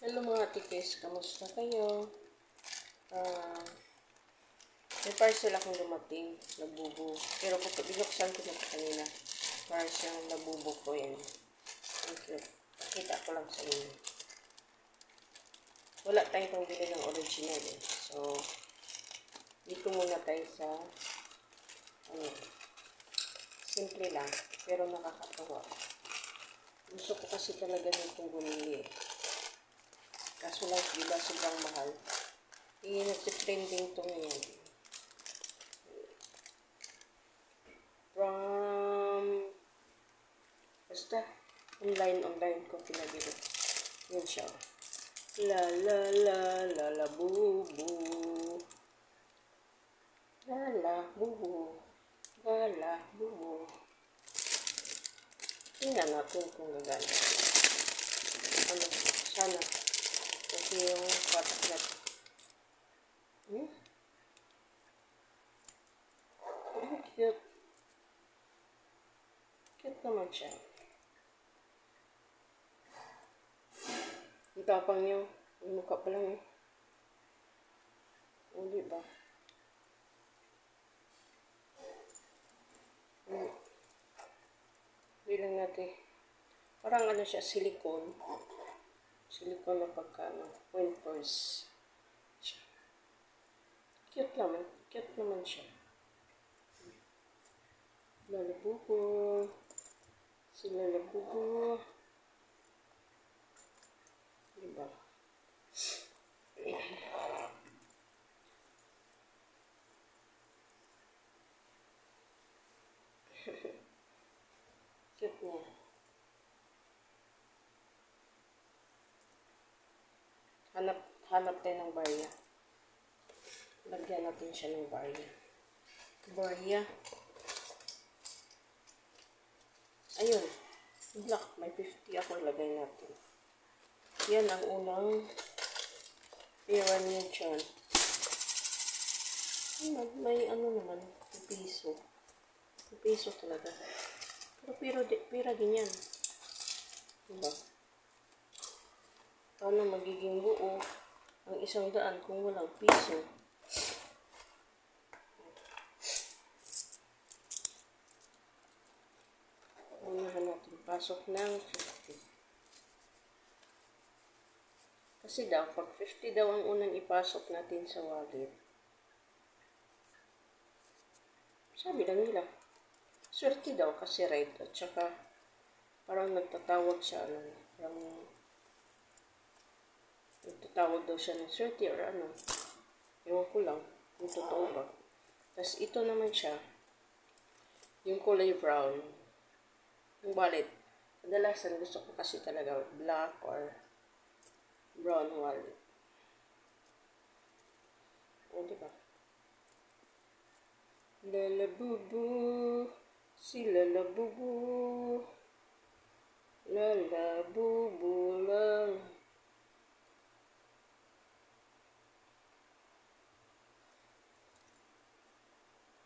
Hello mga tikis, kamusta kayo? May parcel akong dumating, labubo. Pero binuksan ko na ito kanina. Para siyang labubo ko yan. Okay. Pakita ko lang sa inyo. Wala tayong pangbili ng original eh. So, dito muna tayo sa simple lang. Pero nakakatawa. Gusto ko kasi talaga nitong bumili eh. Kaso lang, diba sobrang mahal. Nag-trending ito ngayon. Basta, online ko pinabili. Yan siya. La la la la la bubu. La la bubu. La la bubu. Tingnan natin kung gagana. Sana. Kasi yung patak na ito. Cute. Cute naman siya. Ang tapang niyo. Yung mukha pa lang eh. O, diba? Bilang natin. Parang ano siya, silicone. Silicone na pagkano. Pointers. Cute naman. Cute naman siya. Lalabubo. Si lalabubo. Diba? Cute niya. Hanap tayo ng barya. Lagyan natin siya ng barya. Barya. Ayun. Black. May 50 ako ilagay natin. Yan ang unang pera niya dyan. May ano naman. Piso. Piso talaga. Pero pera din yan. Diba? Paano magiging buo ang 100 kung walang piso? Unahan natin. Pasok ng 50. Kasi daw, pag 50 daw ang unang ipasok natin sa wallet. Sabi lang nila. Swerte daw kasi right. At saka, parang nagtatawag siya. Parang nagtatawag daw siya ng swerte or ano. Ewan ko lang. Yung totoo ba. Tapos ito naman siya. Yung kulay brown. Yung wallet. Kadalasan gusto ko kasi talaga black or brown wallet. O, diba? Lalabubu. Si lalabubu. Lalabubu.